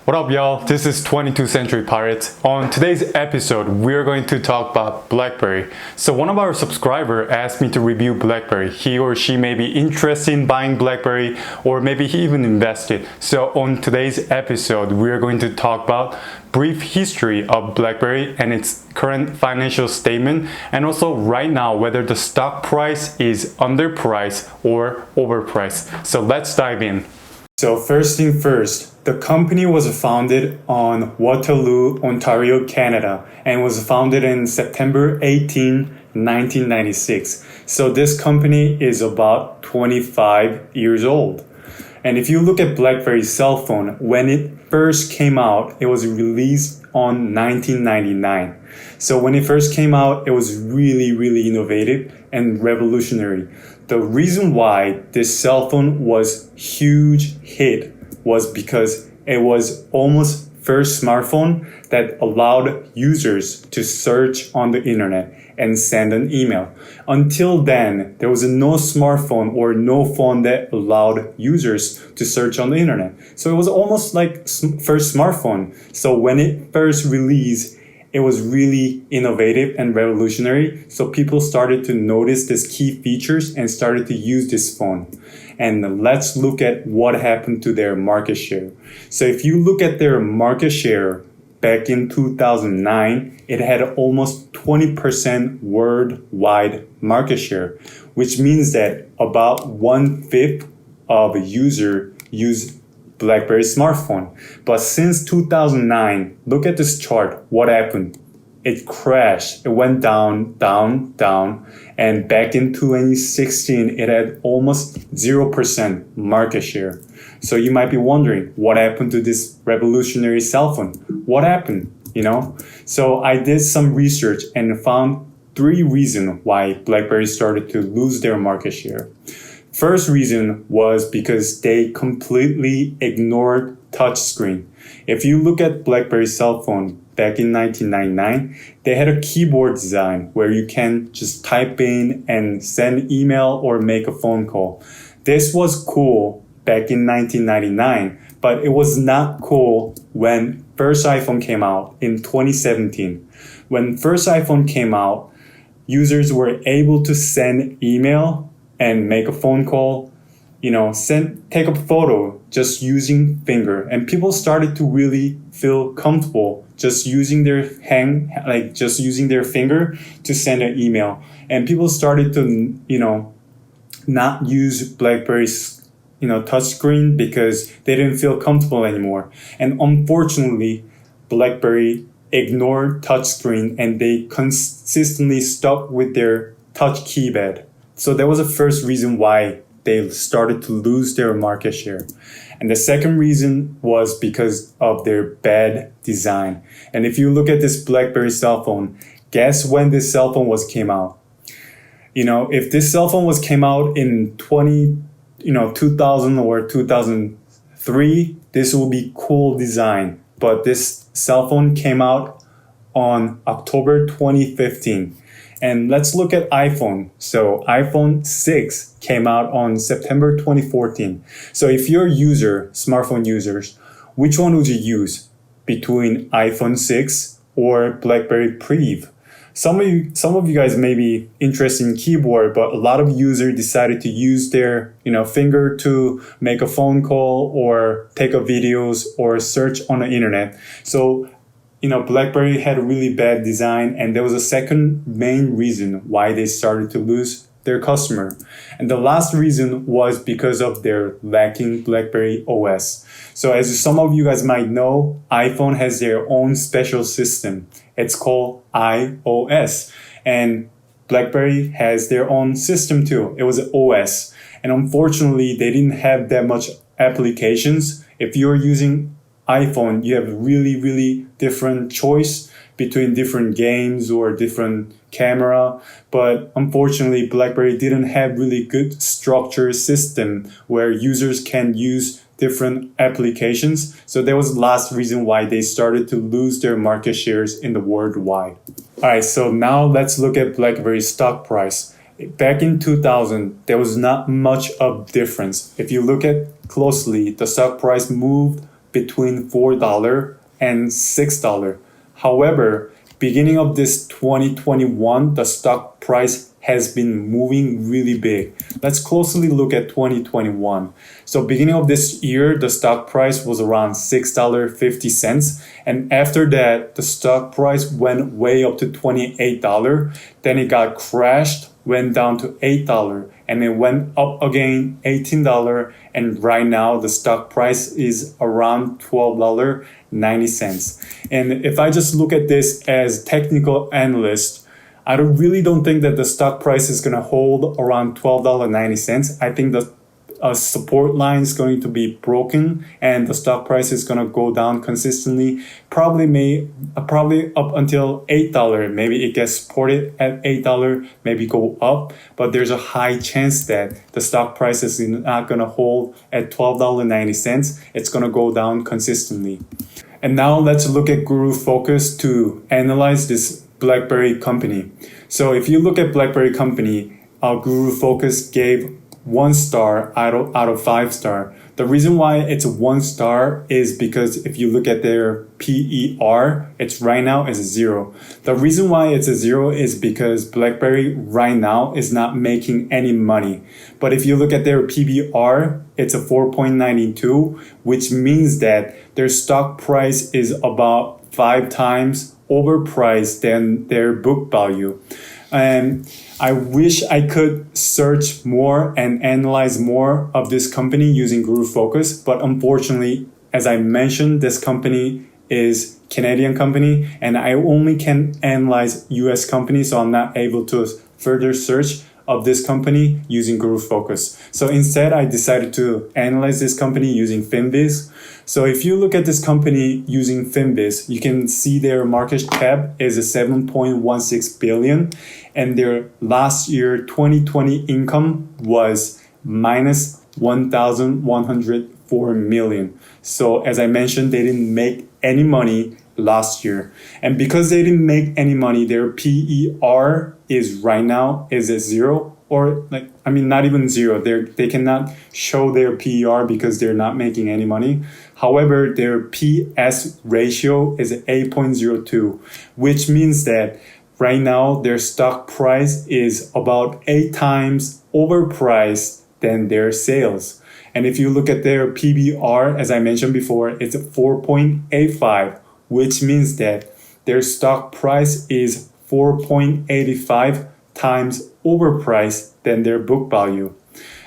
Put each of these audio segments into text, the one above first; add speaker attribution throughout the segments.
Speaker 1: What up, y'all? This is 22nd Century Pirates. On today's episode, we're going to talk about BlackBerry. So one of our subscribers asked me to review BlackBerry. He or she may be interested in buying BlackBerry, or maybe he even invested. So on today's episode, we're going to talk about brief history of BlackBerry and its current financial statement, and also right now whether the stock price is underpriced or overpriced. So let's dive in. So first thing first, the company was founded on Waterloo, Ontario, Canada, and was founded in September 18, 1996. So this company is about 25 years old. And if you look at BlackBerry's cell phone, when it first came out, it was released on 1999. So when it first came out, it was really innovative and revolutionary. The reason why this cell phone was huge hit was because it was almost first smartphone that allowed users to search on the internet and send an email. Until then, there was no smartphone or no phone that allowed users to search on the internet. So it was almost like first smartphone. So when it first released, it was really innovative and revolutionary. So people started to notice these key features and started to use this phone. And let's look at what happened to their market share. So if you look at their market share back in 2009, it had almost 20% worldwide market share, which means that about 1/5 of a user use BlackBerry smartphone. But since 2009, look at this chart. What happened? It crashed. It went down. And back in 2016, it had almost 0% market share. So you might be wondering, what happened to this revolutionary cell phone? What happened? So I did some research and found 3 reasons why BlackBerry started to lose their market share. First reason was because they completely ignored touchscreen. If you look at BlackBerry cell phone back in 1999, they had a keyboard design where you can just type in and send email or make a phone call. This was cool back in 1999, but it was not cool when first iPhone came out in 2017. When first iPhone came out, users were able to send email and make a phone call, take a photo just using finger. And people started to really feel comfortable just using their finger to send an email. And people started to, not use BlackBerry's, touchscreen because they didn't feel comfortable anymore. And unfortunately, BlackBerry ignored touchscreen and they consistently stuck with their touch keypad. So that was the first reason why they started to lose their market share. And the second reason was because of their bad design. And if you look at this BlackBerry cell phone, guess when this cell phone came out? If this cell phone came out in 2000 or 2003, this will be cool design. But this cell phone came out on October 2015. And let's look at iPhone. So iPhone 6 came out on September 2014. So if you're smartphone users, which one would you use between iPhone 6 or BlackBerry Preve? Some of you guys may be interested in keyboard, but a lot of users decided to use their finger to make a phone call or take a videos or search on the internet. So BlackBerry had a really bad design, and there was a second main reason why they started to lose their customer. And the last reason was because of their lacking BlackBerry OS. So as some of you guys might know, iPhone has their own special system. It's called iOS. And BlackBerry has their own system too. It was OS. And unfortunately, they didn't have that much applications. If you're using iPhone, you have really different choice between different games or different camera. But unfortunately, BlackBerry didn't have really good structured system where users can use different applications. So that was the last reason why they started to lose their market shares in the worldwide. All right, so now let's look at BlackBerry's stock price. Back in 2000, there was not much of difference. If you look at closely, the stock price moved between $4 and $6. However, beginning of this 2021, the stock price has been moving really big. Let's closely look at 2021. So beginning of this year, the stock price was around $6.50. And after that, the stock price went way up to $28. Then it got crashed, went down to $8. And it went up again, $18. And right now, the stock price is around $12.90. And if I just look at this as technical analyst, I really don't think that the stock price is going to hold around $12.90. I think the support line is going to be broken and the stock price is going to go down consistently. Probably up until $8. Maybe it gets supported at $8, maybe go up. But there's a high chance that the stock price is not going to hold at $12.90. It's going to go down consistently. And now let's look at Guru Focus to analyze this BlackBerry company. So if you look at BlackBerry company, our Guru Focus gave 1 star out of 5 star. The reason why it's 1 star is because if you look at their PER, it's right now is 0. The reason why it's a 0 is because BlackBerry right now is not making any money. But if you look at their PBR, it's a 4.92, which means that their stock price is about 5 times overpriced than their book value. And I wish I could search more and analyze more of this company using Guru Focus, but unfortunately, as I mentioned, this company is Canadian company and I only can analyze US companies, so I'm not able to further search of this company using Guru Focus. So instead, I decided to analyze this company using Finviz. So if you look at this company using Finviz, you can see their market cap is a 7.16 billion and their last year 2020 income was minus 1,104 million. So as I mentioned, they didn't make any money last year. And because they didn't make any money, their PER is right now is at 0 or not even 0. They cannot show their PER because they're not making any money. However, their PS ratio is 8.02, which means that right now their stock price is about 8 times overpriced than their sales. And if you look at their PBR, as I mentioned before, it's 4.85, which means that their stock price is 4.85 times overpriced than their book value.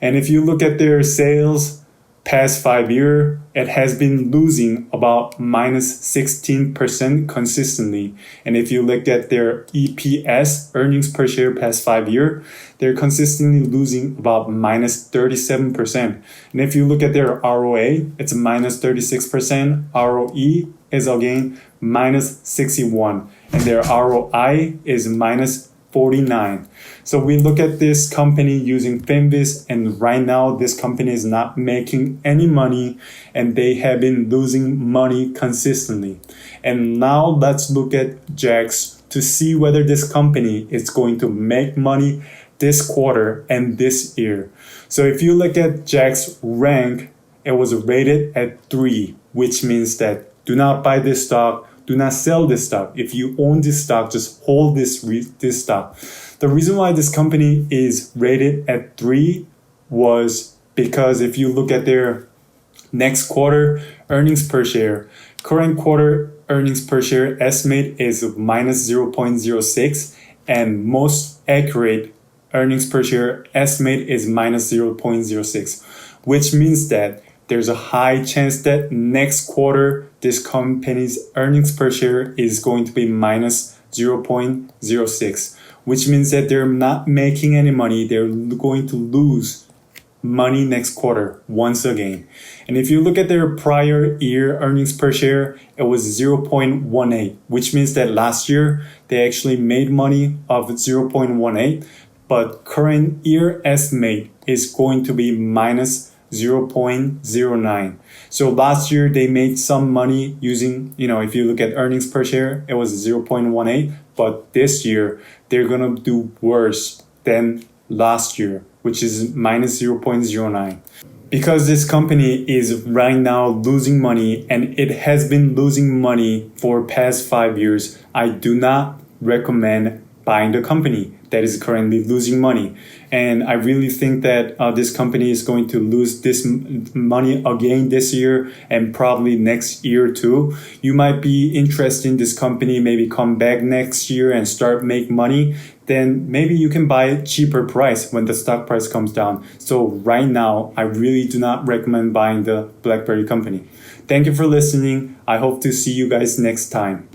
Speaker 1: And if you look at their sales past 5 years, it has been losing about minus 16% consistently. And if you look at their EPS, earnings per share past 5 years, they're consistently losing about minus 37%. And if you look at their ROA, it's minus 36%. ROE is again minus 61. And their ROI is minus 49. So we look at this company using Finviz, and right now this company is not making any money and they have been losing money consistently. And now let's look at JAX to see whether this company is going to make money this quarter and this year. So if you look at JAX rank, it was rated at 3, which means that do not buy this stock. Do not sell this stock. If you own this stock, just hold this stock. The reason why this company is rated at 3 was because if you look at their next quarter earnings per share, current quarter earnings per share estimate is minus 0.06 and most accurate earnings per share estimate is minus 0.06, which means that there's a high chance that next quarter, this company's earnings per share is going to be minus 0.06, which means that they're not making any money. They're going to lose money next quarter once again. And if you look at their prior year earnings per share, it was 0.18, which means that last year they actually made money of 0.18, but current year estimate is going to be minus 0.09. So last year they made some money using, if you look at earnings per share, it was 0.18, but this year they're going to do worse than last year, which is minus 0.09. Because this company is right now losing money and it has been losing money for past 5 years, I do not recommend buying the company that is currently losing money. And I really think that this company is going to lose this money again this year and probably next year too. You might be interested in this company, maybe come back next year and start make money. Then maybe you can buy a cheaper price when the stock price comes down. So right now, I really do not recommend buying the BlackBerry company. Thank you for listening. I hope to see you guys next time.